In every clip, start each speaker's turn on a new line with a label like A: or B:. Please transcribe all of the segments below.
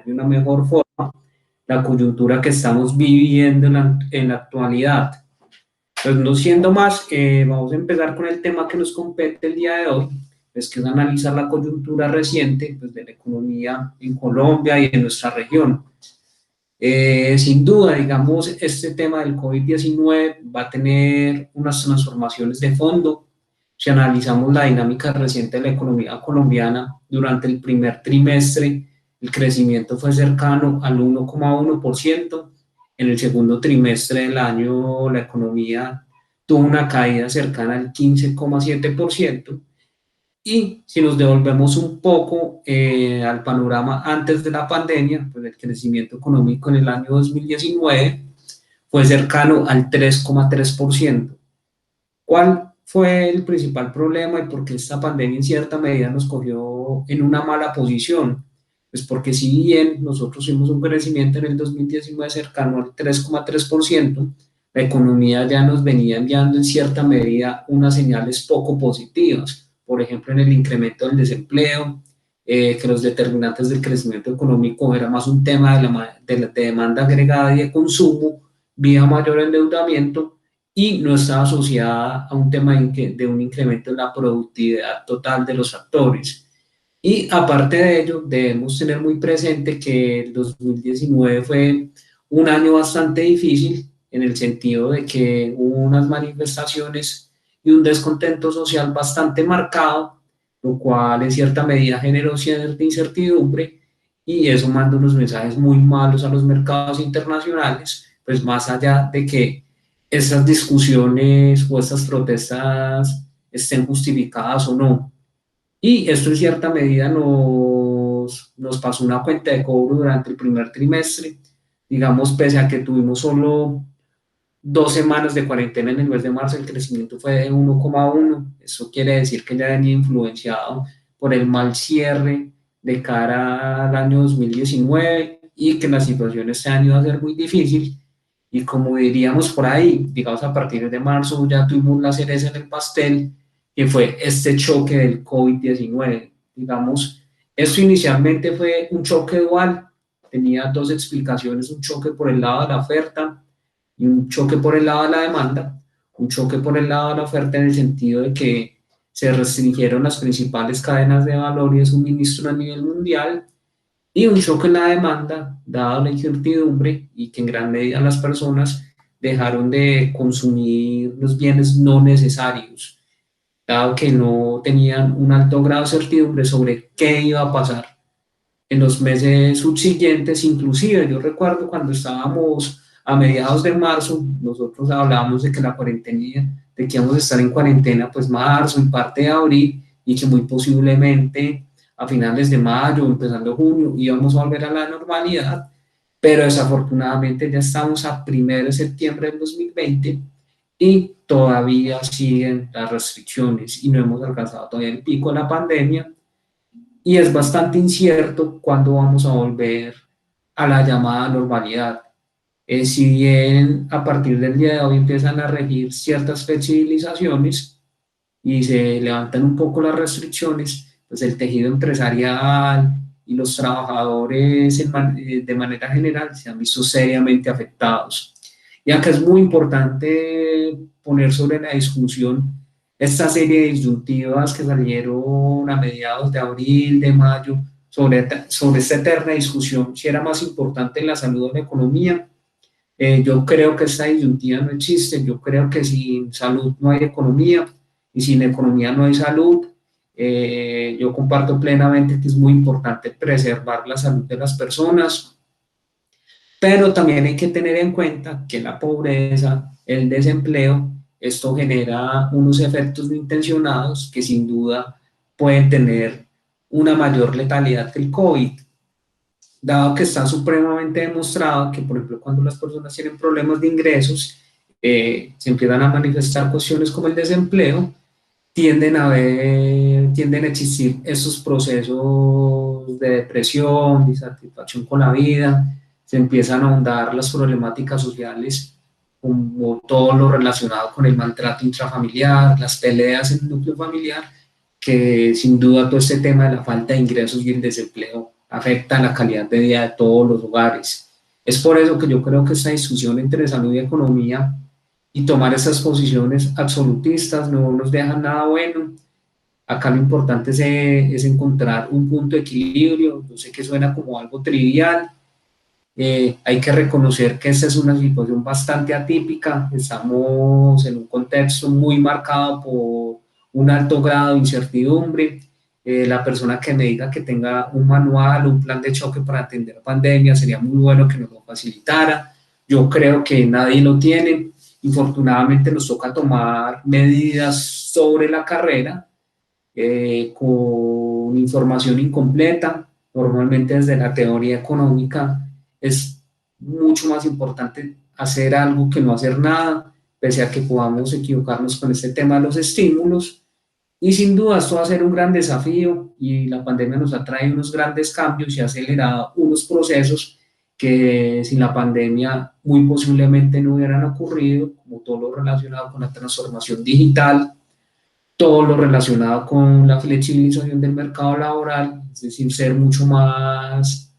A: de una mejor forma la coyuntura que estamos viviendo en la actualidad. Pues no siendo más, vamos a empezar con el tema que nos compete el día de hoy, pues que es analizar la coyuntura reciente pues, de la economía en Colombia y en nuestra región. Sin duda, digamos, este tema del COVID-19 va a tener unas transformaciones de fondo. Si analizamos la dinámica reciente de la economía colombiana, durante el primer trimestre el crecimiento fue cercano al 1,1%. En el segundo trimestre del año la economía tuvo una caída cercana al 15,7%. Y si nos devolvemos un poco al panorama antes de la pandemia, pues el crecimiento económico en el año 2019 fue cercano al 3,3%. ¿Cuál fue el principal problema y por qué esta pandemia en cierta medida nos cogió en una mala posición? Pues porque si bien nosotros tuvimos un crecimiento en el 2019 cercano al 3,3%, la economía ya nos venía enviando en cierta medida unas señales poco positivas, por ejemplo en el incremento del desempleo, que los determinantes del crecimiento económico era más un tema de demanda agregada y de consumo, vía mayor endeudamiento, y no está asociada a un tema de un incremento en la productividad total de los actores. Y aparte de ello, debemos tener muy presente que el 2019 fue un año bastante difícil en el sentido de que hubo unas manifestaciones y un descontento social bastante marcado, lo cual en cierta medida generó cierta incertidumbre y eso manda unos mensajes muy malos a los mercados internacionales, pues más allá de que esas discusiones o estas protestas estén justificadas o no. Y esto en cierta medida nos pasó una cuenta de cobro durante el primer trimestre, digamos, pese a que tuvimos solo 2 semanas de cuarentena en el mes de marzo, el crecimiento fue de 1,1. Eso quiere decir que ya venía influenciado por el mal cierre de cara al año 2019 y que la situación este año va a ser muy difícil. Y como diríamos por ahí, digamos a partir de marzo ya tuvimos la cereza en el pastel, que fue este choque del COVID-19. Digamos, esto inicialmente fue un choque dual, tenía dos explicaciones, un choque por el lado de la oferta y un choque por el lado de la demanda. Un choque por el lado de la oferta en el sentido de que se restringieron las principales cadenas de valor y de suministro a nivel mundial, y un choque en la demanda, dada la incertidumbre y que en gran medida las personas dejaron de consumir los bienes no necesarios, dado que no tenían un alto grado de certidumbre sobre qué iba a pasar en los meses subsiguientes. Inclusive yo recuerdo cuando estábamos a mediados de marzo, nosotros hablábamos de que la cuarentena, de que íbamos a estar en cuarentena pues marzo y parte de abril, y que muy posiblemente a finales de mayo, empezando junio, íbamos a volver a la normalidad, pero desafortunadamente ya estamos a 1 de septiembre del 2020 y todavía siguen las restricciones y no hemos alcanzado todavía el pico de la pandemia, y es bastante incierto cuándo vamos a volver a la llamada normalidad. Si bien a partir del día de hoy empiezan a regir ciertas flexibilizaciones y se levantan un poco las restricciones, pues el tejido empresarial y los trabajadores de manera general se han visto seriamente afectados. Y acá es muy importante poner sobre la discusión esta serie de disyuntivas que salieron a mediados de abril, de mayo, sobre esta eterna discusión, si era más importante la salud o la economía. Yo creo que esta disyuntiva no existe. Yo creo que sin salud no hay economía y sin economía no hay salud. Yo comparto plenamente que es muy importante preservar la salud de las personas, pero también hay que tener en cuenta que la pobreza, el desempleo, esto genera unos efectos no intencionados que sin duda pueden tener una mayor letalidad que el COVID, dado que está supremamente demostrado que, por ejemplo, cuando las personas tienen problemas de ingresos, se empiezan a manifestar cuestiones como el desempleo, tienden a existir esos procesos de depresión, disatisfacción con la vida, se empiezan a ahondar las problemáticas sociales, como todo lo relacionado con el maltrato intrafamiliar, las peleas en el núcleo familiar, que sin duda todo este tema de la falta de ingresos y el desempleo afecta la calidad de vida de todos los hogares. Es por eso que yo creo que esta discusión entre salud y economía y tomar esas posiciones absolutistas no nos dejan nada bueno. Acá lo importante es encontrar un punto de equilibrio. Yo sé que suena como algo trivial. Hay que reconocer que esta es una situación bastante atípica. Estamos en un contexto muy marcado por un alto grado de incertidumbre. La persona que me diga que tenga un manual o un plan de choque para atender pandemia sería muy bueno que nos lo facilitara. Yo creo que nadie lo tiene. Infortunadamente nos toca tomar medidas sobre la carrera con información incompleta. Normalmente desde la teoría económica es mucho más importante hacer algo que no hacer nada, pese a que podamos equivocarnos con este tema de los estímulos. Y sin duda esto va a ser un gran desafío y la pandemia nos ha traído unos grandes cambios y ha acelerado unos procesos que sin la pandemia muy posiblemente no hubieran ocurrido, como todo lo relacionado con la transformación digital, todo lo relacionado con la flexibilización del mercado laboral, es decir, ser mucho más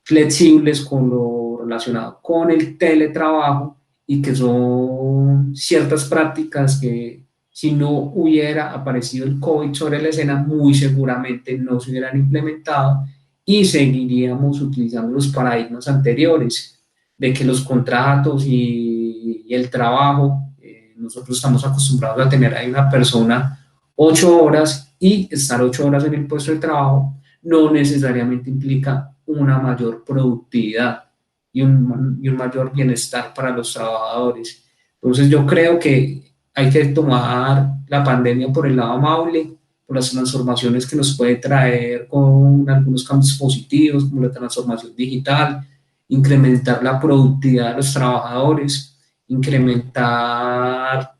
A: flexibles con lo relacionado con el teletrabajo y que son ciertas prácticas que si no hubiera aparecido el COVID sobre la escena, muy seguramente no se hubieran implementado y seguiríamos utilizando los paradigmas anteriores de que los contratos y el trabajo, nosotros estamos acostumbrados a tener ahí una persona 8 horas y estar 8 horas en el puesto de trabajo no necesariamente implica una mayor productividad y un mayor bienestar para los trabajadores. Entonces yo creo que hay que tomar la pandemia por el lado amable, por las transformaciones que nos puede traer con algunos cambios positivos, como la transformación digital, incrementar la productividad de los trabajadores, incrementar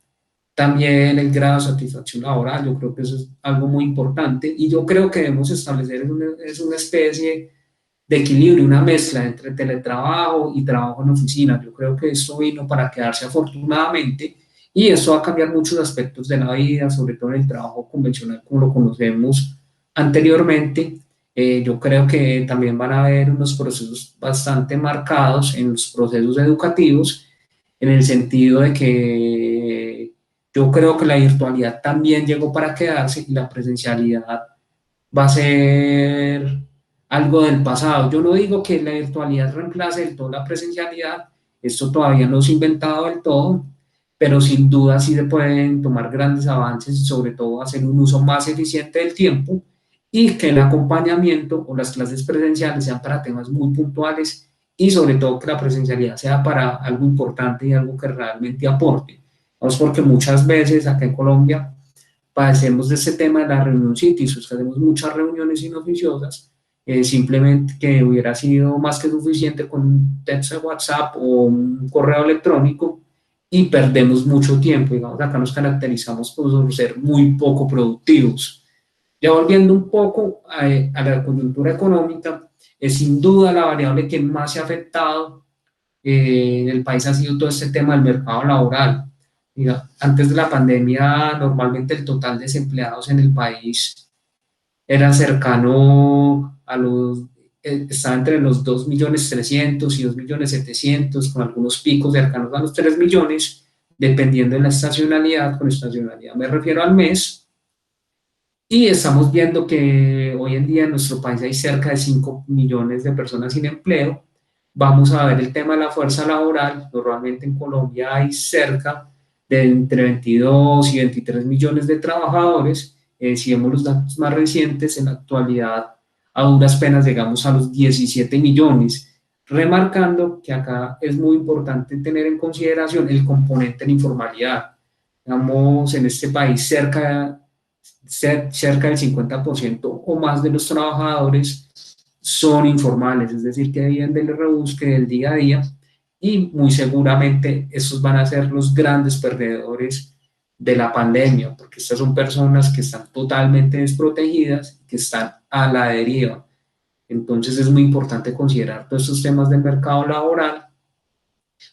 A: también el grado de satisfacción laboral. Yo creo que eso es algo muy importante y yo creo que debemos establecer es una especie de equilibrio, una mezcla entre teletrabajo y trabajo en oficina. Yo creo que esto vino para quedarse afortunadamente y eso va a cambiar muchos aspectos de la vida, sobre todo en el trabajo convencional como lo conocemos anteriormente. Yo creo que también van a haber unos procesos bastante marcados en los procesos educativos, en el sentido de que yo creo que la virtualidad también llegó para quedarse y la presencialidad va a ser algo del pasado. Yo no digo que la virtualidad reemplace del todo la presencialidad, esto todavía no se ha inventado del todo, pero sin duda sí se pueden tomar grandes avances y sobre todo hacer un uso más eficiente del tiempo y que el acompañamiento o las clases presenciales sean para temas muy puntuales y sobre todo que la presencialidad sea para algo importante y algo que realmente aporte. Vamos, porque muchas veces acá en Colombia padecemos de este tema de la reunión cities, que hacemos muchas reuniones inoficiosas, simplemente que hubiera sido más que suficiente con un texto de WhatsApp o un correo electrónico y perdemos mucho tiempo. Digamos, acá nos caracterizamos por ser muy poco productivos. Ya volviendo un poco a la coyuntura económica, es sin duda la variable que más se ha afectado en el país ha sido todo este tema del mercado laboral. Mira, antes de la pandemia, normalmente el total de desempleados en el país era cercano a estaba entre los 2.300.000 y 2.700.000, con algunos picos cercanos a los 3 millones, dependiendo de la estacionalidad. Con estacionalidad me refiero al mes. Y estamos viendo que hoy en día en nuestro país hay cerca de 5 millones de personas sin empleo. Vamos a ver el tema de la fuerza laboral. Normalmente en Colombia hay cerca de entre 22 y 23 millones de trabajadores. Si vemos los datos más recientes, en la actualidad a duras penas llegamos a los 17 millones, remarcando que acá es muy importante tener en consideración el componente de la informalidad. Estamos en este país cerca del 50% o más de los trabajadores son informales, es decir, que viven del rebusque del día a día y muy seguramente estos van a ser los grandes perdedores de la pandemia, porque estas son personas que están totalmente desprotegidas, que están a la deriva. Entonces es muy importante considerar todos estos temas del mercado laboral,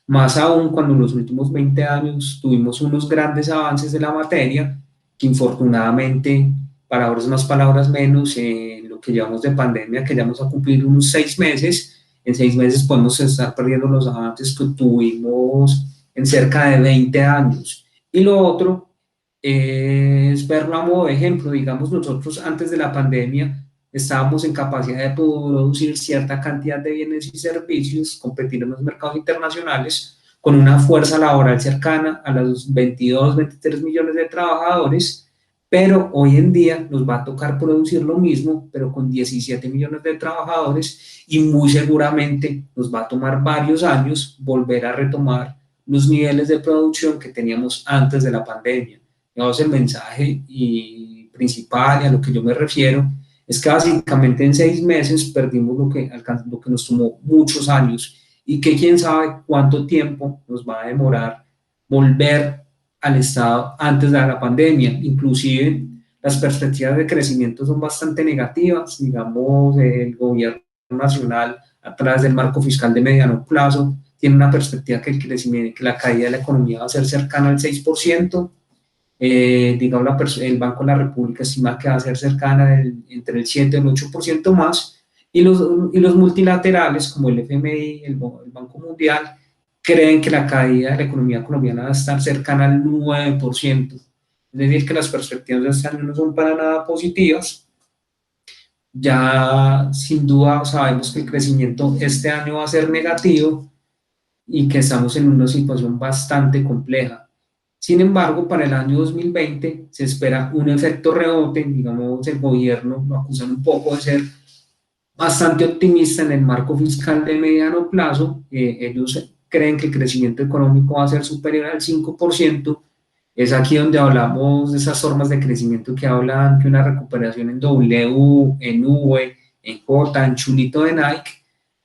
A: más aún cuando en los últimos 20 años tuvimos unos grandes avances de la materia, que infortunadamente, palabras más, palabras menos, en lo que llevamos de pandemia, que ya vamos a cumplir unos 6 meses. En 6 meses podemos estar perdiendo los avances que tuvimos en cerca de 20 años. Y lo otro es verlo a modo de ejemplo. Digamos, nosotros antes de la pandemia estábamos en capacidad de producir cierta cantidad de bienes y servicios, competir en los mercados internacionales con una fuerza laboral cercana a los 22, 23 millones de trabajadores, pero hoy en día nos va a tocar producir lo mismo, pero con 17 millones de trabajadores, y muy seguramente nos va a tomar varios años volver a retomar los niveles de producción que teníamos antes de la pandemia. Digamos, el mensaje principal y a lo que yo me refiero es que básicamente en 6 meses perdimos lo que nos tomó muchos años, y que quién sabe cuánto tiempo nos va a demorar volver al estado antes de la pandemia. Inclusive las perspectivas de crecimiento son bastante negativas. Digamos, el gobierno nacional, a través del marco fiscal de mediano plazo, tiene una perspectiva que el crecimiento, que la caída de la economía va a ser cercana al 6%. Digamos, el Banco de la República estima que va a ser cercana entre el 7 y el 8% más, y los multilaterales como el FMI, el Banco Mundial, creen que la caída de la economía colombiana va a estar cercana al 9%. Es decir, que las perspectivas de este año no son para nada positivas. Ya sin duda sabemos que el crecimiento este año va a ser negativo y que estamos en una situación bastante compleja. Sin embargo, para el año 2020 se espera un efecto rebote. Digamos, el gobierno lo acusan un poco de ser bastante optimista en el marco fiscal de mediano plazo. Ellos creen que el crecimiento económico va a ser superior al 5%. Es aquí donde hablamos de esas formas de crecimiento que hablan que una recuperación en W, en V, en J, en chulito de Nike.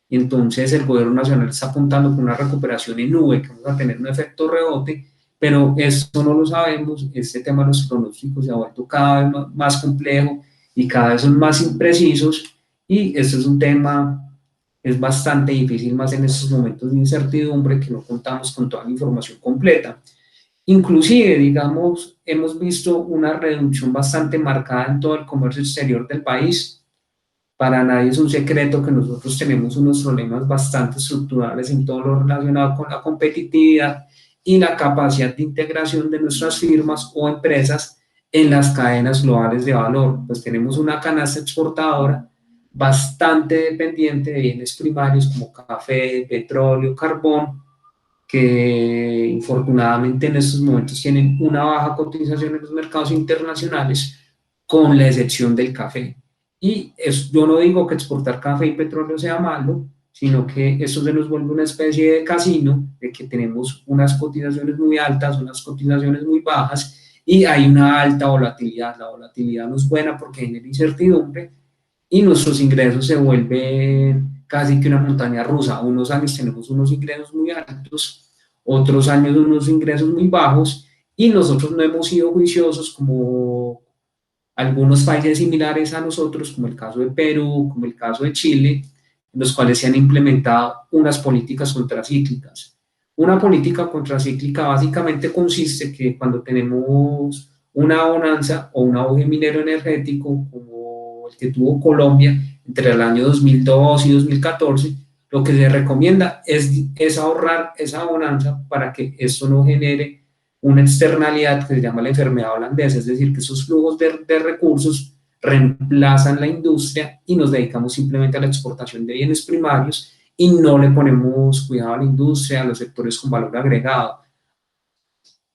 A: Y entonces el gobierno nacional está apuntando con una recuperación en V, que vamos a tener un efecto rebote, pero esto no lo sabemos. Este tema de los pronósticos se ha vuelto cada vez más complejo y cada vez son más imprecisos, y esto es un tema que es bastante difícil, más en estos momentos de incertidumbre que no contamos con toda la información completa. Inclusive, digamos, hemos visto una reducción bastante marcada en todo el comercio exterior del país. Para nadie es un secreto que nosotros tenemos unos problemas bastante estructurales en todo lo relacionado con la competitividad y la capacidad de integración de nuestras firmas o empresas en las cadenas globales de valor. Pues tenemos una canasta exportadora bastante dependiente de bienes primarios como café, petróleo, carbón, que infortunadamente en estos momentos tienen una baja cotización en los mercados internacionales, con la excepción del café. Y yo no digo que exportar café y petróleo sea malo, sino que eso se nos vuelve una especie de casino, de que tenemos unas cotizaciones muy altas, unas cotizaciones muy bajas, y hay una alta volatilidad. La volatilidad no es buena porque genera incertidumbre, y nuestros ingresos se vuelven casi que una montaña rusa. Unos años tenemos unos ingresos muy altos, otros años unos ingresos muy bajos, y nosotros no hemos sido juiciosos como algunos países similares a nosotros, como el caso de Perú, como el caso de Chile, en los cuales se han implementado unas políticas contracíclicas. Una política contracíclica básicamente consiste que cuando tenemos una bonanza o un auge minero energético, como el que tuvo Colombia entre el año 2002 y 2014, lo que se recomienda es ahorrar esa bonanza para que esto no genere una externalidad que se llama la enfermedad holandesa. Es decir, que esos flujos de recursos reemplazan la industria y nos dedicamos simplemente a la exportación de bienes primarios, y no le ponemos cuidado a la industria, a los sectores con valor agregado.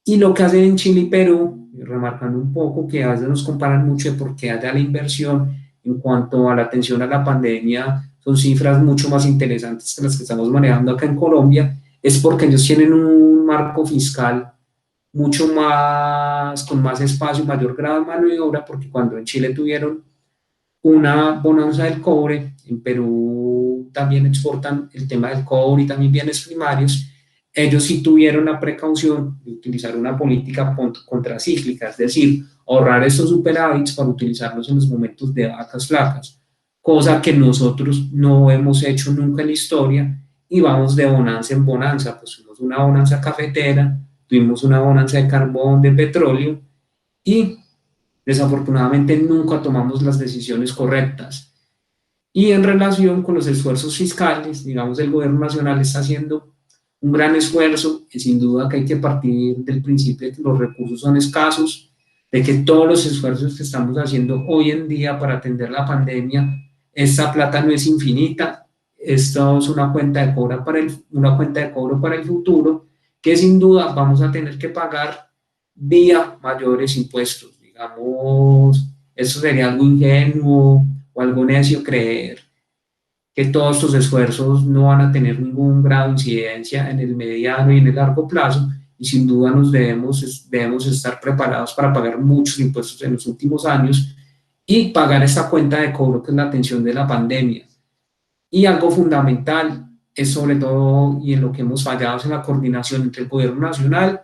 A: Y lo que hacen en Chile y Perú, remarcando un poco que a veces nos comparan mucho de por qué allá la inversión en cuanto a la atención a la pandemia son cifras mucho más interesantes que las que estamos manejando acá en Colombia, es porque ellos tienen un marco fiscal mucho más, con más espacio, mayor grado de maniobra, porque cuando en Chile tuvieron una bonanza del cobre, en Perú también exportan el tema del cobre y también bienes primarios. Ellos sí tuvieron la precaución de utilizar una política contracíclica, es decir, ahorrar estos superávits para utilizarlos en los momentos de vacas flacas, cosa que nosotros no hemos hecho nunca en la historia, y vamos de bonanza en bonanza. Pues tuvimos una bonanza cafetera, tuvimos una bonanza de carbón, de petróleo, y desafortunadamente nunca tomamos las decisiones correctas. Y en relación con los esfuerzos fiscales, digamos, el gobierno nacional está haciendo un gran esfuerzo, y sin duda que hay que partir del principio de que los recursos son escasos, de que todos los esfuerzos que estamos haciendo hoy en día para atender la pandemia, esta plata no es infinita, esto es una cuenta de cobro para el futuro, que sin duda vamos a tener que pagar vía mayores impuestos, digamos, eso sería algo ingenuo o algo necio creer que todos estos esfuerzos no van a tener ningún grado de incidencia en el mediano y en el largo plazo, y sin duda debemos estar preparados para pagar muchos impuestos en los últimos años y pagar esta cuenta de cobro que es la atención de la pandemia. Y algo fundamental es sobre todo, y en lo que hemos fallado, es en la coordinación entre el gobierno nacional,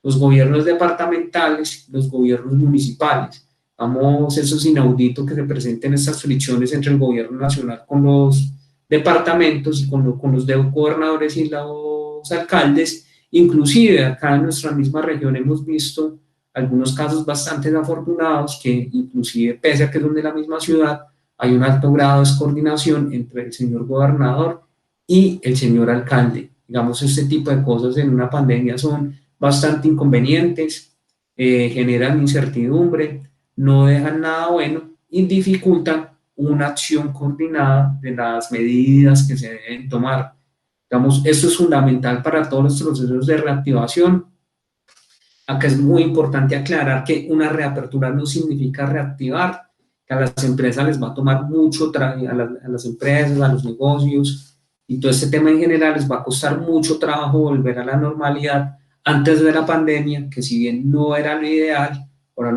A: los gobiernos departamentales, los gobiernos municipales. Vamos, eso es inaudito que se presenten estas fricciones entre el gobierno nacional con los departamentos y con los gobernadores y los alcaldes. Inclusive acá en nuestra misma región hemos visto algunos casos bastante desafortunados que inclusive pese a que son de la misma ciudad, hay un alto grado de descoordinación entre el señor gobernador y el señor alcalde. Digamos, este tipo de cosas en una pandemia son bastante inconvenientes, generan incertidumbre, no dejan nada bueno y dificultan una acción coordinada de las medidas que se deben tomar. Digamos, esto es fundamental para todos los procesos de reactivación. Acá es muy importante aclarar que una reapertura no significa reactivar, que a las empresas les va a tomar mucho, a las empresas, a los negocios y todo este tema en general les va a costar mucho trabajo volver a la normalidad antes de la pandemia, que si bien no era lo ideal, ahora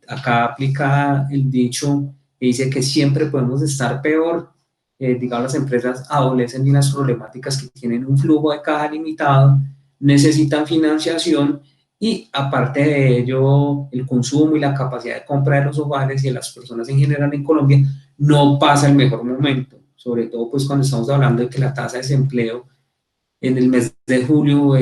A: acá aplica el dicho que dice que siempre podemos estar peor. Digamos, las empresas adolecen de las problemáticas que tienen un flujo de caja limitado, necesitan financiación y aparte de ello, el consumo y la capacidad de compra de los hogares y de las personas en general en Colombia no pasa el mejor momento, sobre todo pues cuando estamos hablando de que la tasa de desempleo en el mes de julio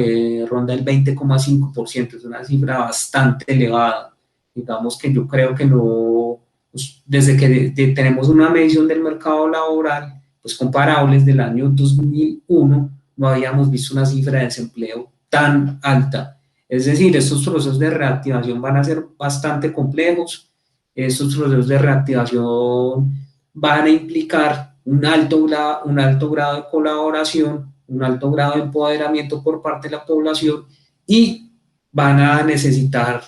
A: ronda el 20,5%, es una cifra bastante elevada. Digamos que yo creo que no, pues, desde que tenemos una medición del mercado laboral, pues comparables del año 2001, no habíamos visto una cifra de desempleo tan alta. Es decir, estos procesos de reactivación van a ser bastante complejos, estos procesos de reactivación van a implicar un alto grado de colaboración, un alto grado de empoderamiento por parte de la población y van a necesitar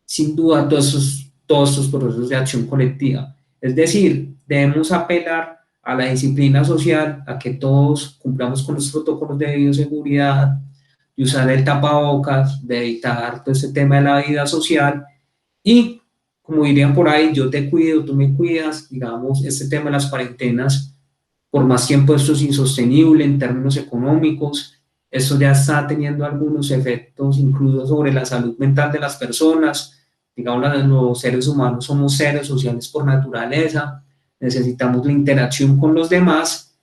A: sin duda todos estos procesos de acción colectiva. Es decir, debemos apelar a la disciplina social, a que todos cumplamos con los protocolos de bioseguridad, de usar el tapabocas, de evitar todo este tema de la vida social y, como dirían por ahí, yo te cuido, tú me cuidas, digamos, este tema de las cuarentenas, por más tiempo esto es insostenible en términos económicos, esto ya está teniendo algunos efectos incluso sobre la salud mental de las personas, digamos, los seres humanos somos seres sociales por naturaleza, necesitamos la interacción con los demás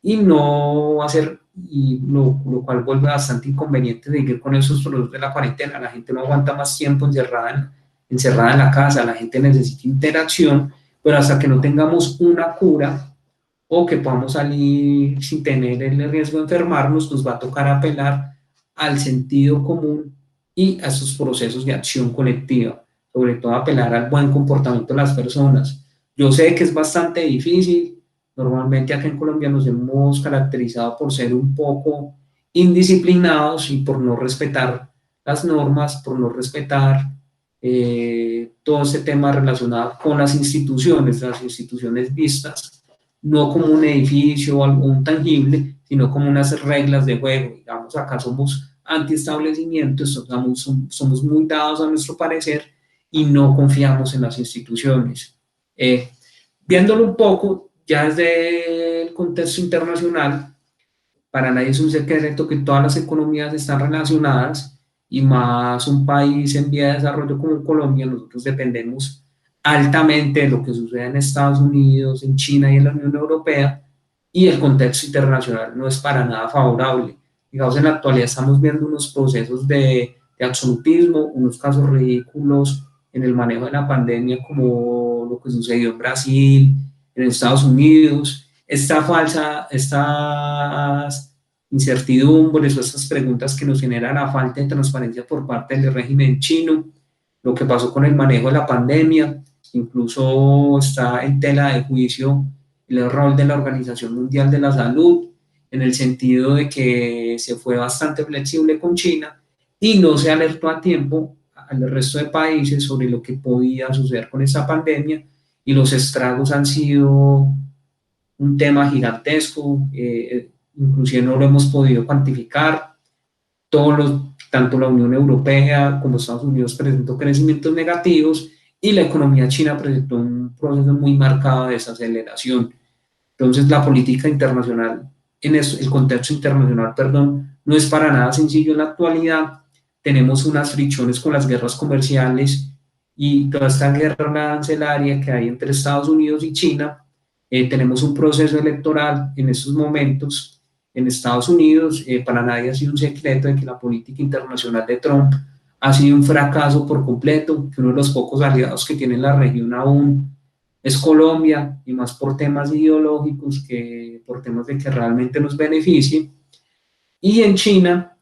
A: y no hacer, y lo cual vuelve bastante inconveniente seguir con esos productos de la cuarentena, la gente no aguanta más tiempo encerrada en la casa, la gente necesita interacción, pero hasta que no tengamos una cura o que podamos salir sin tener el riesgo de enfermarnos, nos va a tocar apelar al sentido común y a esos procesos de acción colectiva, sobre todo apelar al buen comportamiento de las personas. Yo sé que es bastante difícil, normalmente acá en Colombia nos hemos caracterizado por ser un poco indisciplinados y por no respetar las normas, por no respetar todo ese tema relacionado con las instituciones vistas no como un edificio o algo tangible, sino como unas reglas de juego. Digamos, acá somos antiestablecimientos, somos muy dados a nuestro parecer y no confiamos en las instituciones. Viéndolo un poco, ya desde el contexto internacional, para nadie es un secreto que todas las economías están relacionadas y más un país en vía de desarrollo como Colombia, nosotros dependemos altamente de lo que sucede en Estados Unidos, en China y en la Unión Europea, y el contexto internacional no es para nada favorable. Digamos, en la actualidad estamos viendo unos procesos de absolutismo, unos casos ridículos en el manejo de la pandemia, como lo que sucedió en Brasil, en Estados Unidos, estas incertidumbres o estas preguntas que nos genera la falta de transparencia por parte del régimen chino, lo que pasó con el manejo de la pandemia, incluso está en tela de juicio el rol de la Organización Mundial de la Salud, en el sentido de que se fue bastante flexible con China y no se alertó a tiempo al resto de países sobre lo que podía suceder con esa pandemia, y los estragos han sido un tema gigantesco, inclusive no lo hemos podido cuantificar. Tanto la Unión Europea como Estados Unidos presentó crecimientos negativos y la economía china presentó un proceso muy marcado de desaceleración. Entonces la política internacional, el contexto internacional, perdón, no es para nada sencillo en la actualidad. Tenemos unas fricciones con las guerras comerciales y toda esta guerra arancelaria que hay entre Estados Unidos y China. Tenemos un proceso electoral en estos momentos en Estados Unidos. Para nadie ha sido un secreto de que la política internacional de Trump ha sido un fracaso por completo, que uno de los pocos aliados que tiene la región aún es Colombia, y más por temas ideológicos que por temas de que realmente nos beneficie. Y en China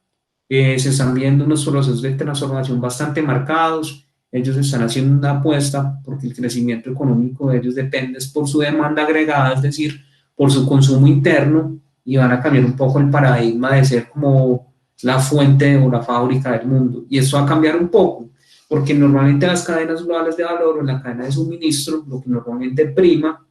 A: se están viendo unos procesos de transformación bastante marcados. Ellos están haciendo una apuesta porque el crecimiento económico de ellos depende por su demanda agregada, es decir, por su consumo interno, y van a cambiar un poco el paradigma de ser como la fuente o la fábrica del mundo. Y eso va a cambiar un poco, porque normalmente las cadenas globales de valor o en la cadena de suministro, lo que normalmente prima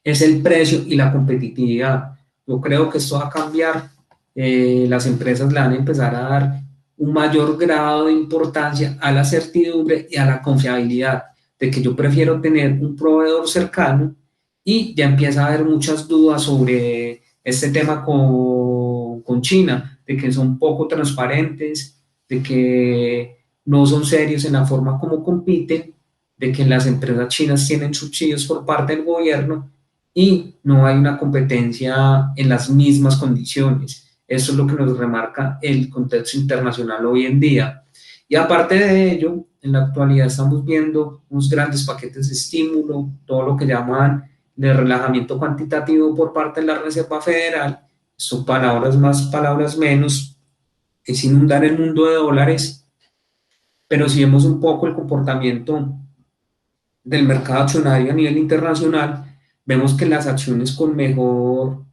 A: es el precio y la competitividad. Yo creo que esto va a cambiar. Las empresas le van a empezar a dar un mayor grado de importancia a la certidumbre y a la confiabilidad, de que yo prefiero tener un proveedor cercano, y ya empieza a haber muchas dudas sobre este tema con China, de que son poco transparentes, de que no son serios en la forma como compiten, de que las empresas chinas tienen subsidios por parte del gobierno y no hay una competencia en las mismas condiciones. Eso es lo que nos remarca el contexto internacional hoy en día. Y aparte de ello, en la actualidad estamos viendo unos grandes paquetes de estímulo, todo lo que llaman de relajamiento cuantitativo por parte de la Reserva Federal. Son palabras más, palabras menos, es inundar el mundo de dólares. Pero si vemos un poco el comportamiento del mercado accionario a nivel internacional, vemos que las acciones con mejores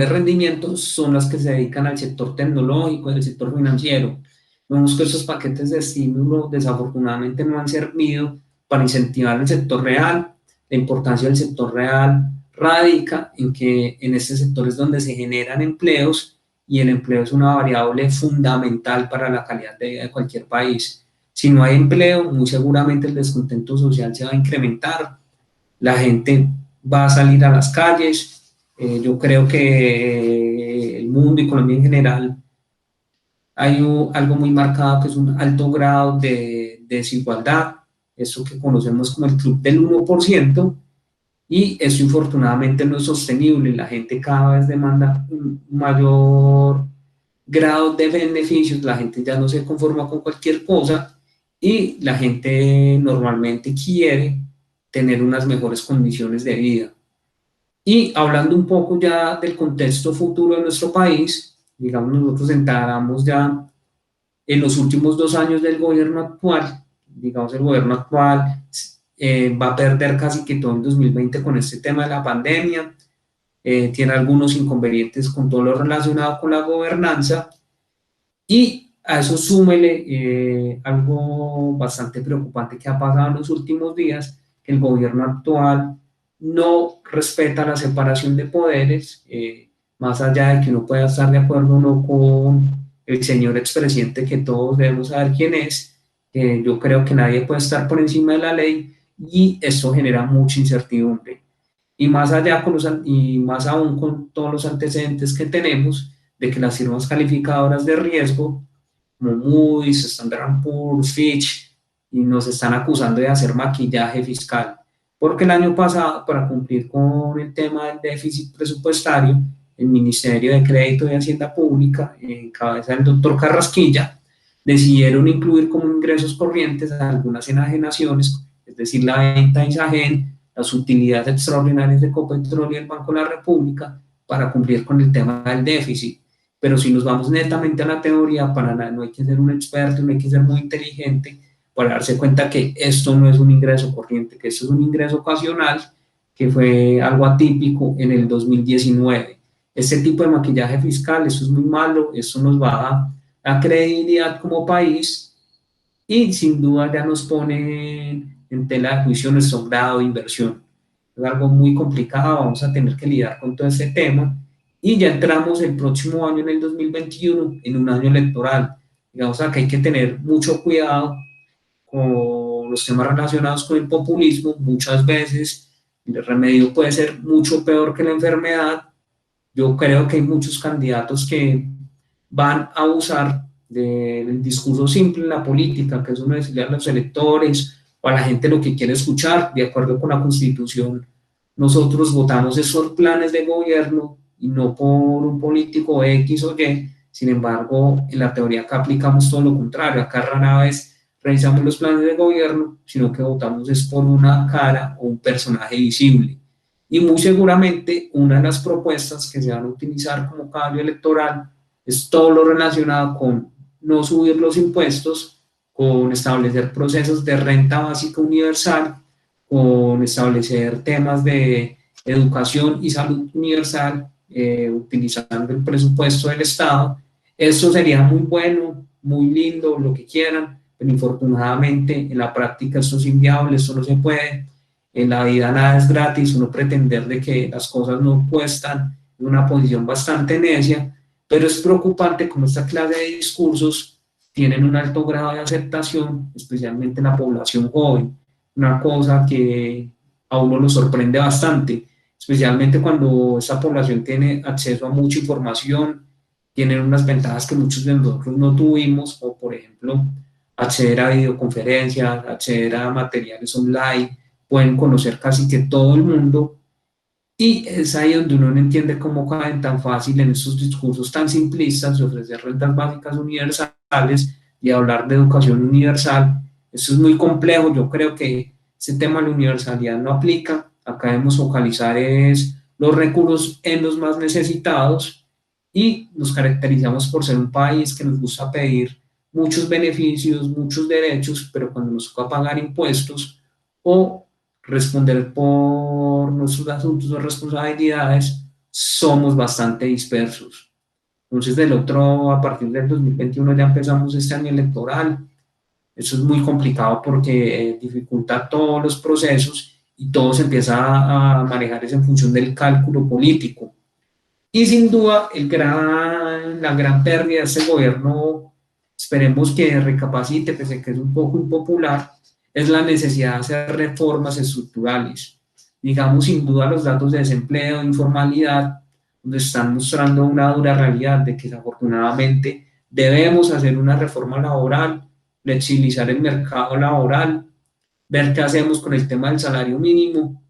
A: rendimientos son las que se dedican al sector tecnológico, al sector financiero. Vemos que esos paquetes de estímulo desafortunadamente no han servido para incentivar el sector real. La importancia del sector real radica en que en este sector es donde se generan empleos, y el empleo es una variable fundamental para la calidad de vida de cualquier país. Si no hay empleo, muy seguramente el descontento social se va a incrementar, la gente va a salir a las calles. Yo creo que el mundo y Colombia en general hay algo muy marcado, que es un alto grado de desigualdad, eso que conocemos como el club del 1%, y eso infortunadamente no es sostenible. La gente cada vez demanda un mayor grado de beneficios, la gente ya no se conforma con cualquier cosa, y la gente normalmente quiere tener unas mejores condiciones de vida. Y hablando un poco ya del contexto futuro de nuestro país, digamos, nosotros entramos ya en los últimos 2 años del gobierno actual. Digamos, el gobierno actual va a perder casi que todo el 2020 con este tema de la pandemia. Tiene algunos inconvenientes con todo lo relacionado con la gobernanza, y a eso súmele algo bastante preocupante que ha pasado en los últimos días, que el gobierno actual no respeta la separación de poderes. Más allá de que uno pueda estar de acuerdo o no con el señor expresidente, que todos debemos saber quién es, yo creo que nadie puede estar por encima de la ley, y eso genera mucha incertidumbre. Y más allá y más aún con todos los antecedentes que tenemos de que las firmas calificadoras de riesgo como Moody's, Standard & Poor's, Fitch, y nos están acusando de hacer maquillaje fiscal, porque el año pasado, para cumplir con el tema del déficit presupuestario, el Ministerio de Crédito y Hacienda Pública, en cabeza del doctor Carrasquilla, decidieron incluir como ingresos corrientes algunas enajenaciones, es decir, la venta de Isagen las utilidades extraordinarias de Ecopetrol y el Banco de la República para cumplir con el tema del déficit. Pero si nos vamos netamente a la teoría, para nada, no hay que ser un experto, no hay que ser muy inteligente para darse cuenta que esto no es un ingreso corriente, que esto es un ingreso ocasional, que fue algo atípico en el 2019. Este tipo de maquillaje fiscal, eso es muy malo, eso nos baja la credibilidad como país y sin duda ya nos pone en tela de juicio nuestro grado de inversión. Es algo muy complicado, vamos a tener que lidiar con todo este tema y ya entramos el próximo año, en el 2021, en un año electoral. Digamos que hay que tener mucho cuidado con los temas relacionados con el populismo. Muchas veces el remedio puede ser mucho peor que la enfermedad. Yo creo que hay muchos candidatos que van a usar del discurso simple en la política, que es uno decirle a los electores o a la gente lo que quiere escuchar, de acuerdo con la Constitución. Nosotros votamos esos planes de gobierno y no por un político X o Y. Sin embargo, en la teoría acá aplicamos todo lo contrario. Acá rara vez revisamos los planes de gobierno, sino que votamos es por una cara o un personaje visible. Y muy seguramente una de las propuestas que se van a utilizar como cambio electoral es todo lo relacionado con no subir los impuestos, con establecer procesos de renta básica universal, con establecer temas de educación y salud universal, utilizando el presupuesto del Estado. Eso sería muy bueno, muy lindo, lo que quieran, pero infortunadamente en la práctica esto es inviable, esto no se puede. En la vida nada es gratis, uno pretender de que las cosas no cuestan, en una posición bastante necia, pero es preocupante cómo esta clase de discursos tienen un alto grado de aceptación, especialmente en la población joven, una cosa que a uno lo sorprende bastante, especialmente cuando esta población tiene acceso a mucha información, tienen unas ventajas que muchos de nosotros no tuvimos, como por ejemplo acceder a videoconferencias, acceder a materiales online, pueden conocer casi que todo el mundo, y es ahí donde uno no entiende cómo caen tan fácil en esos discursos tan simplistas de ofrecer rentas básicas universales y hablar de educación universal. Eso es muy complejo, yo creo que ese tema de la universalidad no aplica, acá debemos focalizar es los recursos en los más necesitados y nos caracterizamos por ser un país que nos gusta pedir muchos beneficios, muchos derechos, pero cuando nos toca pagar impuestos o responder por nuestros asuntos o responsabilidades, somos bastante dispersos. Entonces, a partir del 2021 ya empezamos este año electoral. Eso es muy complicado porque dificulta todos los procesos y todo se empieza a manejar en función del cálculo político. Y sin duda, la gran pérdida de este gobierno, esperemos que recapacite, pese a que es un poco impopular, es la necesidad de hacer reformas estructurales. Digamos, sin duda, los datos de desempleo e informalidad nos están mostrando una dura realidad de que desafortunadamente debemos hacer una reforma laboral, flexibilizar el mercado laboral, ver qué hacemos con el tema del salario mínimo.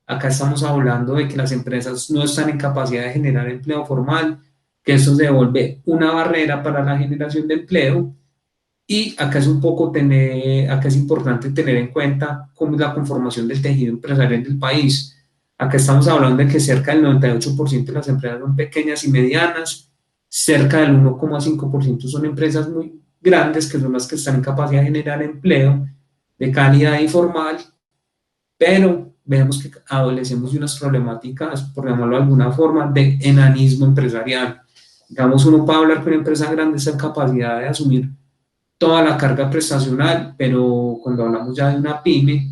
A: Acá estamos hablando de que las empresas no están en capacidad de generar empleo formal, que eso se vuelve una barrera para la generación de empleo. Y acá es acá es importante tener en cuenta cómo es la conformación del tejido empresarial del país. Acá estamos hablando de que cerca del 98% de las empresas son pequeñas y medianas, cerca del 1,5% son empresas muy grandes, que son las que están en capacidad de generar empleo de calidad informal, pero vemos que adolecemos de unas problemáticas, por llamarlo de alguna forma, de enanismo empresarial. Digamos, uno puede hablar con una empresa grande, esa capacidad de asumir toda la carga prestacional, pero cuando hablamos ya de una pyme,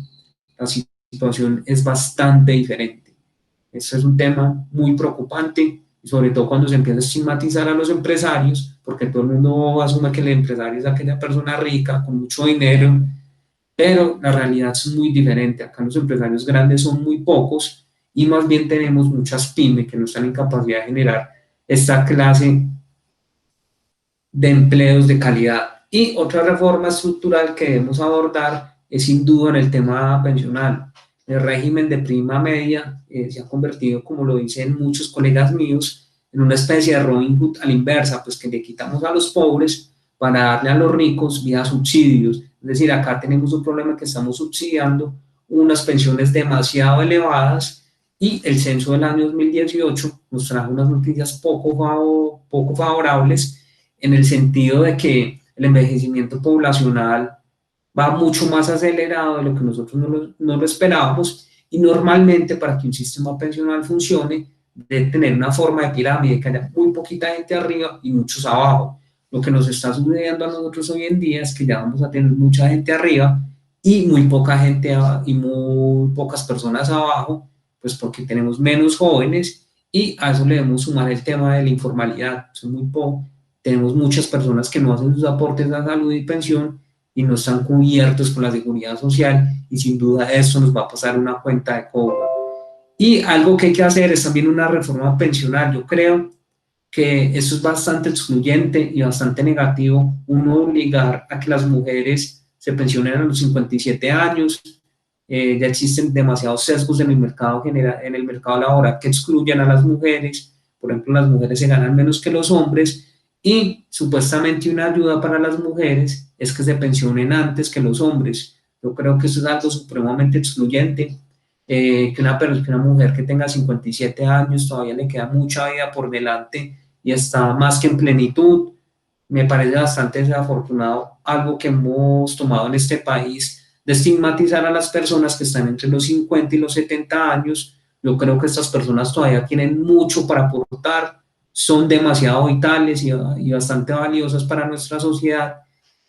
A: la situación es bastante diferente. Eso es un tema muy preocupante, sobre todo cuando se empieza a estigmatizar a los empresarios, porque todo el mundo asume que el empresario es aquella persona rica, con mucho dinero, pero la realidad es muy diferente. Acá los empresarios grandes son muy pocos y más bien tenemos muchas pymes que no están en capacidad de generar esta clase de empleos de calidad. Y otra reforma estructural que debemos abordar es sin duda en el tema pensional. El régimen de prima media se ha convertido, como lo dicen muchos colegas míos, en una especie de Robin Hood a la inversa, pues que le quitamos a los pobres para darle a los ricos vía subsidios. Es decir, acá tenemos un problema que estamos subsidiando unas pensiones demasiado elevadas, y el censo del año 2018 nos trajo unas noticias poco favorables, en el sentido de que el envejecimiento poblacional va mucho más acelerado de lo que nosotros no lo esperábamos, y normalmente para que un sistema pensional funcione debe tener una forma de pirámide, que haya muy poquita gente arriba y muchos abajo. Lo que nos está sucediendo a nosotros hoy en día es que ya vamos a tener mucha gente arriba y muy poca gente y muy pocas personas abajo, pues porque tenemos menos jóvenes, y a eso le debemos sumar el tema de la informalidad. Son muy tenemos muchas personas que no hacen sus aportes a salud y pensión y no están cubiertos con la seguridad social, y sin duda eso nos va a pasar una cuenta de cobro. Y algo que hay que hacer es también una reforma pensional. Yo creo que eso es bastante excluyente y bastante negativo, uno obligar a que las mujeres se pensionen a los 57 años. Ya existen demasiados sesgos en el mercado general, en el mercado laboral, que excluyen a las mujeres. Por ejemplo, las mujeres se ganan menos que los hombres, y supuestamente una ayuda para las mujeres es que se pensionen antes que los hombres. Yo creo que eso es algo supremamente excluyente, que una mujer que tenga 57 años todavía le queda mucha vida por delante y está más que en plenitud. Me parece bastante desafortunado algo que hemos tomado en este país, de estigmatizar a las personas que están entre los 50 y los 70 años. Yo creo que estas personas todavía tienen mucho para aportar, son demasiado vitales y bastante valiosas para nuestra sociedad,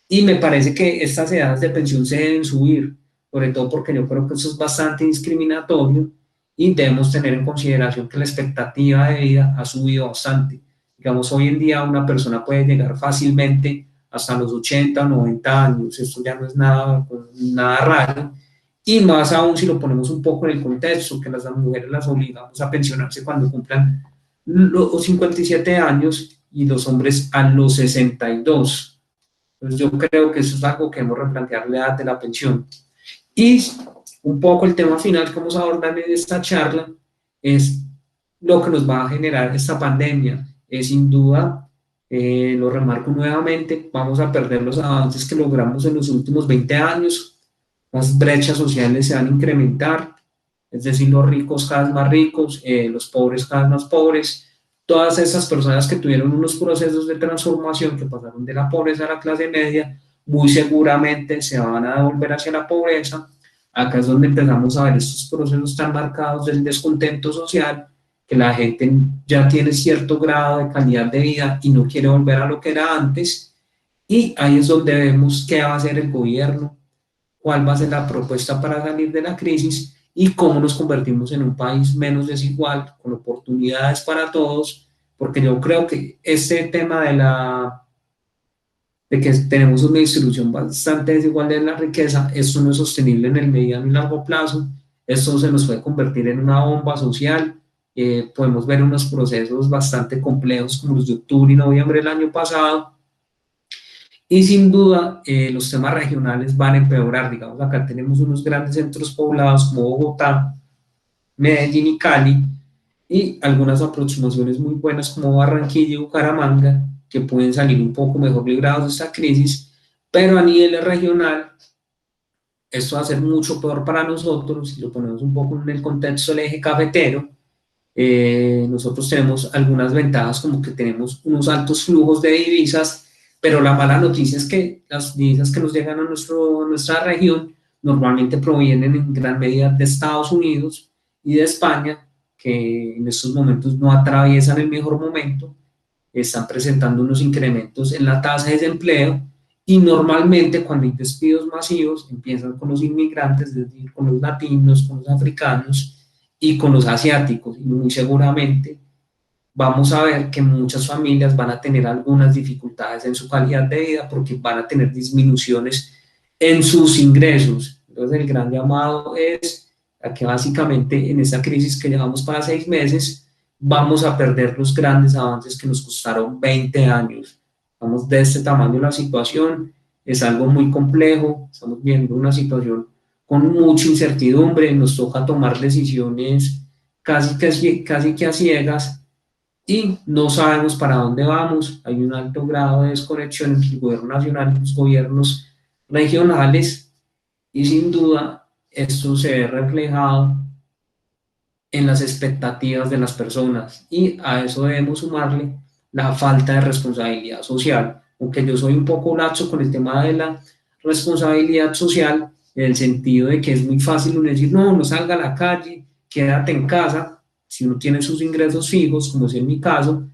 A: y me parece que estas edades de pensión se deben subir, sobre todo porque yo creo que eso es bastante discriminatorio, y debemos tener en consideración que la expectativa de vida ha subido bastante. Digamos, hoy en día una persona puede llegar fácilmente hasta los 80 o 90 años, esto ya no es nada raro, y más aún si lo ponemos un poco en el contexto, que las mujeres las obligamos a pensionarse cuando cumplan los 57 años y los hombres a los 62. Entonces yo creo que eso es algo que hemos replantear la edad de la pensión. Y un poco el tema final que vamos a abordar en esta charla es lo que nos va a generar esta pandemia. Sin duda, lo remarco nuevamente, vamos a perder los avances que logramos en los últimos 20 años, las brechas sociales se van a incrementar, es decir, los ricos cada vez más ricos, los pobres cada vez más pobres. Todas esas personas que tuvieron unos procesos de transformación, que pasaron de la pobreza a la clase media, muy seguramente se van a devolver hacia la pobreza. Acá es donde empezamos a ver estos procesos tan marcados del descontento social, que la gente ya tiene cierto grado de calidad de vida y no quiere volver a lo que era antes, y ahí es donde vemos qué va a hacer el gobierno, cuál va a ser la propuesta para salir de la crisis, y cómo nos convertimos en un país menos desigual, con oportunidades para todos, porque yo creo que este tema de que tenemos una distribución bastante desigual de la riqueza, esto no es sostenible en el mediano y largo plazo, esto se nos puede convertir en una bomba social. Podemos ver unos procesos bastante complejos como los de octubre y noviembre del año pasado, y sin duda los temas regionales van a empeorar. Digamos, acá tenemos unos grandes centros poblados como Bogotá, Medellín y Cali, y algunas aproximaciones muy buenas como Barranquilla y Bucaramanga, que pueden salir un poco mejor librados de esta crisis, pero a nivel regional esto va a ser mucho peor para nosotros. Si lo ponemos un poco en el contexto del eje cafetero, nosotros tenemos algunas ventajas, como que tenemos unos altos flujos de divisas, pero la mala noticia es que las divisas que nos llegan a nuestra región normalmente provienen en gran medida de Estados Unidos y de España, que en estos momentos no atraviesan el mejor momento, están presentando unos incrementos en la tasa de desempleo, y normalmente cuando hay despidos masivos empiezan con los inmigrantes, es decir, con los latinos, con los africanos y con los asiáticos, y muy seguramente vamos a ver que muchas familias van a tener algunas dificultades en su calidad de vida, porque van a tener disminuciones en sus ingresos. Entonces el gran llamado es a que básicamente en esta crisis que llevamos para 6 meses vamos a perder los grandes avances que nos costaron 20 años. Vamos de este tamaño la situación, es algo muy complejo, estamos viendo una situación con mucha incertidumbre, nos toca tomar decisiones casi que a ciegas, y no sabemos para dónde vamos. Hay un alto grado de desconexión entre el gobierno nacional y los gobiernos regionales, y sin duda esto se ve reflejado en las expectativas de las personas y a eso debemos sumarle la falta de responsabilidad social. Aunque yo soy un poco laxo con el tema de la responsabilidad social, en el sentido de que es muy fácil uno decir, no, no salga a la calle, quédate en casa, si uno tiene sus ingresos fijos, como es en mi caso,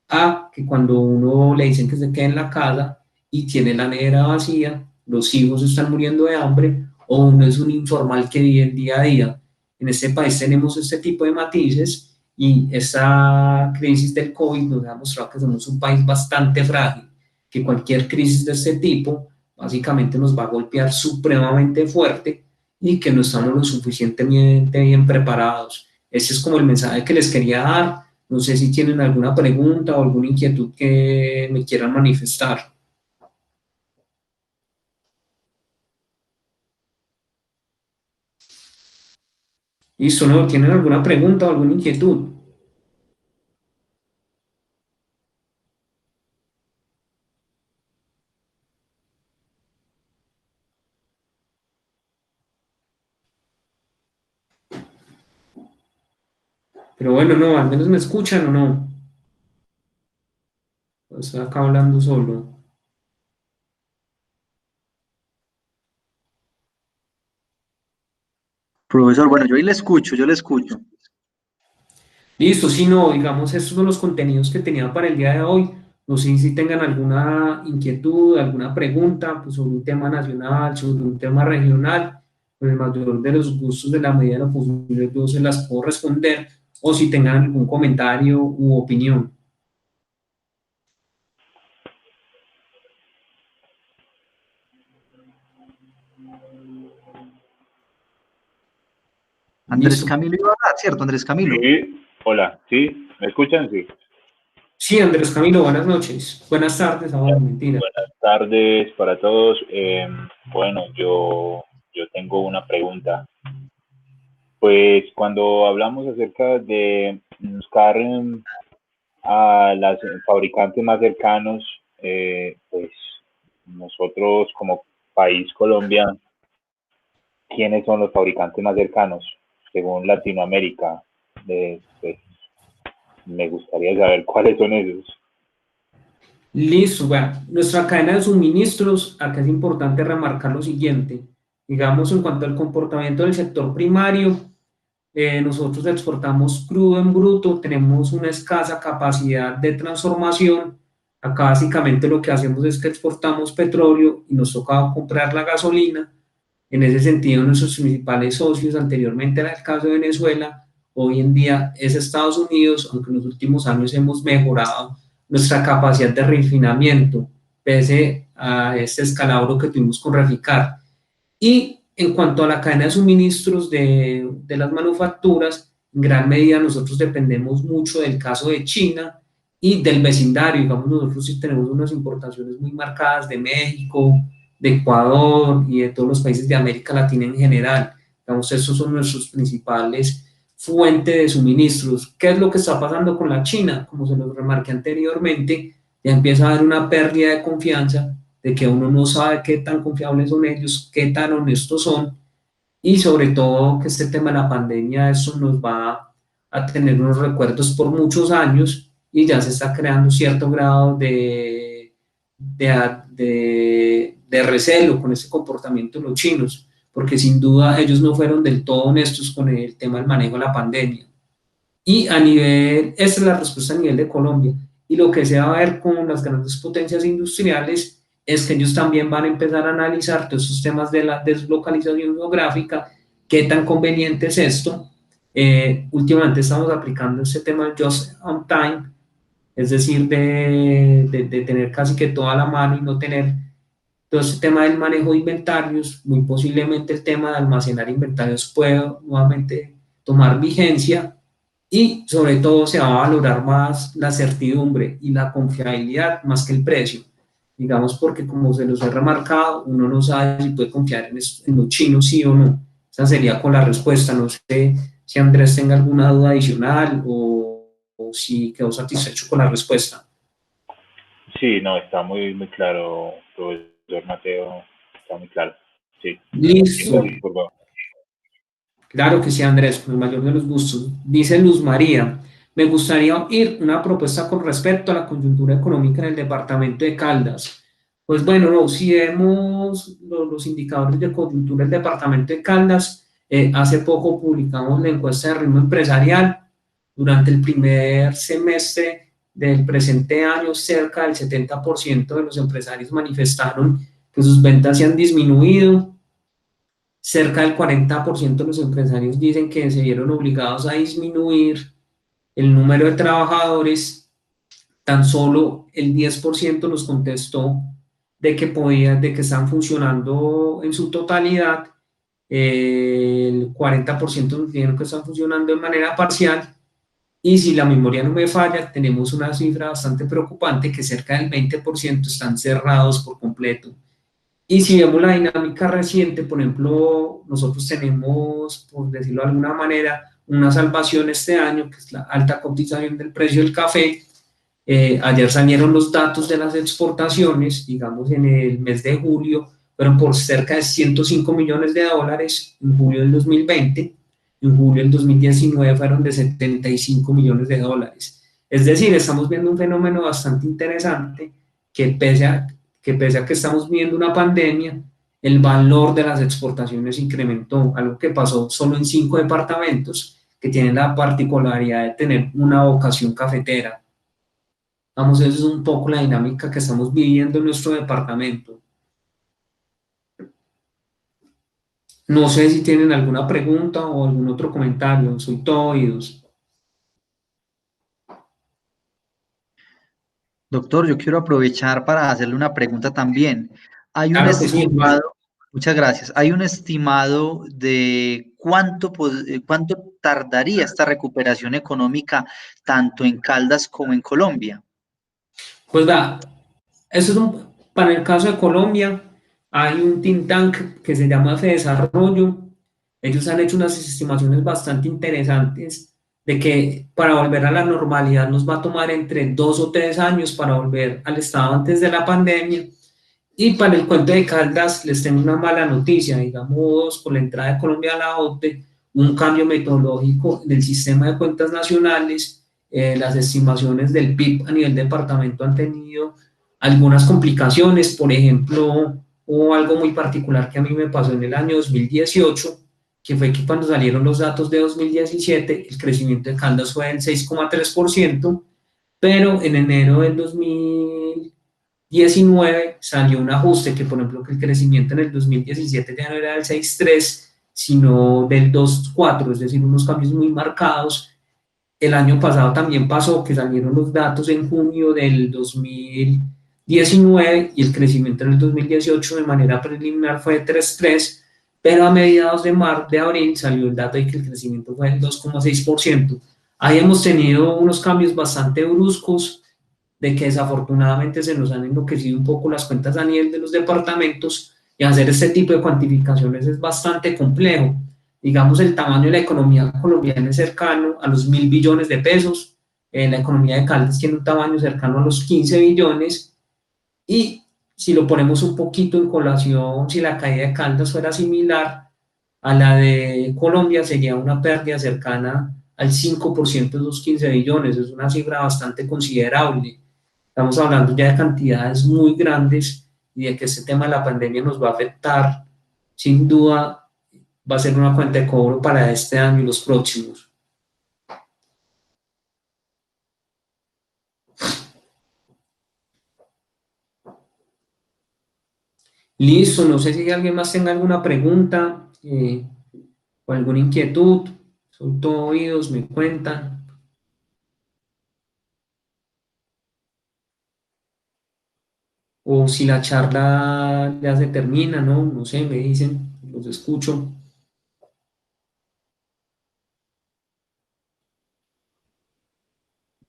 A: a que cuando uno le dicen que se quede en la casa y tiene la nevera vacía, los hijos están muriendo de hambre o uno es un informal que vive el día a día. En este país tenemos este tipo de matices y esta crisis del COVID nos ha mostrado que somos un país bastante frágil, que cualquier crisis de este tipo básicamente nos va a golpear supremamente fuerte y que no estamos lo suficientemente bien preparados. Ese es como el mensaje que les quería dar. No sé si tienen alguna pregunta o alguna inquietud que me quieran manifestar. Listo, ¿no? ¿Tienen alguna pregunta o alguna inquietud? Pero bueno, no, al menos me escuchan o no. Estoy acá hablando solo.
B: Profesor, bueno, yo ahí le escucho, yo le escucho.
A: Listo, si no, digamos, estos son los contenidos que tenía para el día de hoy. No sé si tengan alguna inquietud, alguna pregunta pues, sobre un tema nacional, sobre un tema regional. Con el mayor de los gustos, de la medida de lo posible, yo se las puedo responder. O si tengan algún comentario u opinión.
B: Andrés
A: Listo.
B: Camilo iba a hablar, ¿cierto? Andrés Camilo.
C: Sí, hola, ¿sí? ¿Me escuchan? Sí.
A: Sí, Andrés Camilo, buenas noches. Buenas tardes, ahora, mentira.
C: Buenas tardes para todos. Bueno, yo tengo una pregunta. Pues cuando hablamos acerca de buscar a los fabricantes más cercanos, pues nosotros como país Colombia, ¿quiénes son los fabricantes más cercanos según Latinoamérica? Pues, me gustaría saber cuáles son esos.
A: Listo, bueno, nuestra cadena de suministros, acá es importante remarcar lo siguiente. Digamos, en cuanto al comportamiento del sector primario, nosotros exportamos crudo en bruto, tenemos una escasa capacidad de transformación. Acá básicamente lo que hacemos es que exportamos petróleo y nos toca comprar la gasolina. En ese sentido, nuestros principales socios, anteriormente era el caso de Venezuela, hoy en día es Estados Unidos, aunque en los últimos años hemos mejorado nuestra capacidad de refinamiento, pese a este escalabro que tuvimos con Reficar. Y en cuanto a la cadena de suministros de las manufacturas, en gran medida nosotros dependemos mucho del caso de China y del vecindario. Digamos, nosotros sí tenemos unas importaciones muy marcadas de México, de Ecuador y de todos los países de América Latina en general. Digamos, esos son nuestros principales fuentes de suministros. ¿Qué es lo que está pasando con la China? Como se los remarqué anteriormente, ya empieza a haber una pérdida de confianza de que uno no sabe qué tan confiables son ellos, qué tan honestos son, y sobre todo que este tema de la pandemia, eso nos va a tener unos recuerdos por muchos años y ya se está creando cierto grado de recelo con ese comportamiento de los chinos, porque sin duda ellos no fueron del todo honestos con el tema del manejo de la pandemia. Y a nivel, esta es la respuesta a nivel de Colombia. Y lo que se va a ver con las grandes potencias industriales es que ellos también van a empezar a analizar todos estos temas de la deslocalización geográfica, qué tan conveniente es esto. Últimamente estamos aplicando este tema de just on time, es decir, de tener casi que toda la mano y no tener todo este tema del manejo de inventarios. Muy posiblemente el tema de almacenar inventarios pueda nuevamente tomar vigencia y sobre todo se va a valorar más la certidumbre y la confiabilidad más que el precio. Digamos, porque como se los he remarcado, uno no sabe si puede confiar en los chinos, sí o no. Esa sería con la respuesta. No sé si Andrés tenga alguna duda adicional o si quedó satisfecho con la respuesta.
C: Sí, no, está muy claro, profesor Mateo, está muy claro. Sí.
A: Listo.
C: Entonces, por favor.
A: Claro que sí, Andrés, con el mayor de los gustos. Dice Luz María, me gustaría oír una propuesta con respecto a la coyuntura económica en el departamento de Caldas. Pues bueno, no, si vemos los indicadores de coyuntura del departamento de Caldas, hace poco publicamos la encuesta de ritmo empresarial. Durante el primer semestre del presente año, cerca del 70% de los empresarios manifestaron que sus ventas se han disminuido. Cerca del 40% de los empresarios dicen que se vieron obligados a disminuir el número de trabajadores. Tan solo el 10% nos contestó de que están funcionando en su totalidad. El 40% nos dijeron que están funcionando de manera parcial. Y si la memoria no me falla, tenemos una cifra bastante preocupante que cerca del 20% están cerrados por completo. Y si vemos la dinámica reciente, por ejemplo, nosotros tenemos, por decirlo de alguna manera, una salvación este año, que es la alta cotización del precio del café. Ayer salieron los datos de las exportaciones, digamos en el mes de julio, fueron por cerca de 105 millones de dólares en julio del 2020, en julio del 2019 fueron de 75 millones de dólares. Es decir, estamos viendo un fenómeno bastante interesante que pese a que estamos viendo una pandemia, el valor de las exportaciones incrementó, algo que pasó solo en 5 departamentos que tienen la particularidad de tener una vocación cafetera. Vamos, eso es un poco la dinámica que estamos viviendo en nuestro departamento. No sé si tienen alguna pregunta o algún otro comentario, soy todo oídos.
B: Doctor, yo quiero aprovechar para hacerle una pregunta también. Hay un
A: Claro que sí, bueno.
B: estimado, muchas gracias, hay un estimado de cuánto tardaría esta recuperación económica tanto en Caldas como en Colombia.
A: Pues va, eso es para el caso de Colombia, hay un think tank que se llama Desarrollo. Ellos han hecho unas estimaciones bastante interesantes de que para volver a la normalidad nos va a tomar entre 2 o 3 años para volver al estado antes de la pandemia. Y para el cuento de Caldas les tengo una mala noticia, digamos, con la entrada de Colombia a la OCDE, un cambio metodológico del sistema de cuentas nacionales. Las estimaciones del PIB a nivel departamento han tenido algunas complicaciones. Por ejemplo, hubo algo muy particular que a mí me pasó en el año 2018, que fue que cuando salieron los datos de 2017, el crecimiento de Caldas fue del 6,3%, pero en enero del 2019 salió un ajuste que, por ejemplo, que el crecimiento en el 2017 ya no era del 6,3, sino del 2,4, es decir, unos cambios muy marcados. El año pasado también pasó que salieron los datos en junio del 2019 y el crecimiento en el 2018 de manera preliminar fue de 3,3, pero a mediados de abril salió el dato de que el crecimiento fue del 2,6%. Ahí hemos tenido unos cambios bastante bruscos, de que desafortunadamente se nos han enloquecido un poco las cuentas a nivel de los departamentos, y hacer este tipo de cuantificaciones es bastante complejo. Digamos, el tamaño de la economía colombiana es cercano a los 1.000 billones de pesos, la economía de Caldas tiene un tamaño cercano a los 15 billones, y si lo ponemos un poquito en colación, si la caída de Caldas fuera similar a la de Colombia, sería una pérdida cercana al 5% de esos 15 billones, es una cifra bastante considerable. Estamos hablando ya de cantidades muy grandes y de que este tema de la pandemia nos va a afectar, sin duda, va a ser una cuenta de cobro para este año y los próximos. Listo, no sé si alguien más tenga alguna pregunta o alguna inquietud. Son todo oídos, me cuentan. O si la charla ya se termina, ¿no? No sé, me dicen, los escucho.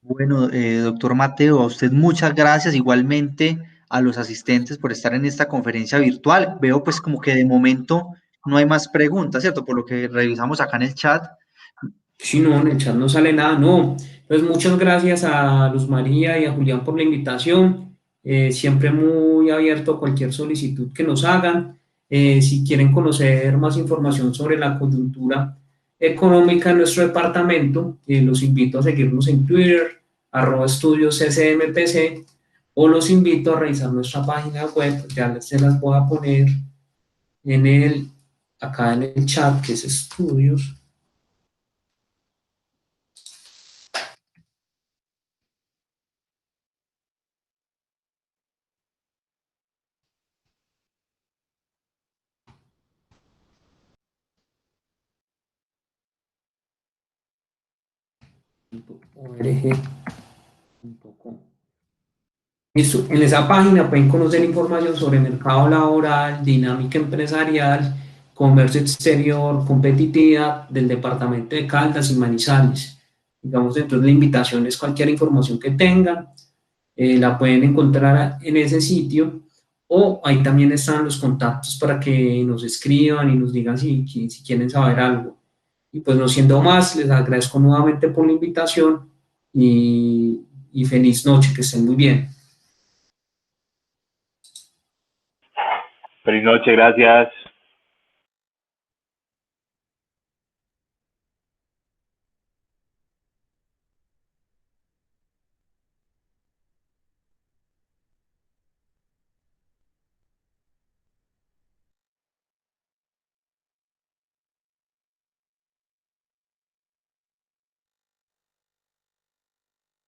B: Bueno, doctor Mateo, a usted muchas gracias, igualmente a los asistentes por estar en esta conferencia virtual. Veo pues como que de momento no hay más preguntas, ¿cierto? Por lo que revisamos acá en el chat.
A: Sí, no, en el chat no sale nada, no. Entonces, muchas gracias a Luz María y a Julián por la invitación. Siempre muy abierto a cualquier solicitud que nos hagan. Si quieren conocer más información sobre la coyuntura, económica en nuestro departamento. Los invito a seguirnos en Twitter, @estudiosccmpc, o los invito a revisar nuestra página web, ya se las voy a poner acá en el chat, que es estudios. org.com. Listo. En esa página pueden conocer información sobre mercado laboral, dinámica empresarial, comercio exterior, competitividad del departamento de Caldas y Manizales. Digamos, entonces la invitación es cualquier información que tengan, la pueden encontrar en ese sitio, o ahí también están los contactos para que nos escriban y nos digan si quieren saber algo. Y pues no siendo más, les agradezco nuevamente por la invitación y feliz noche, que estén muy bien.
C: Feliz noche, gracias.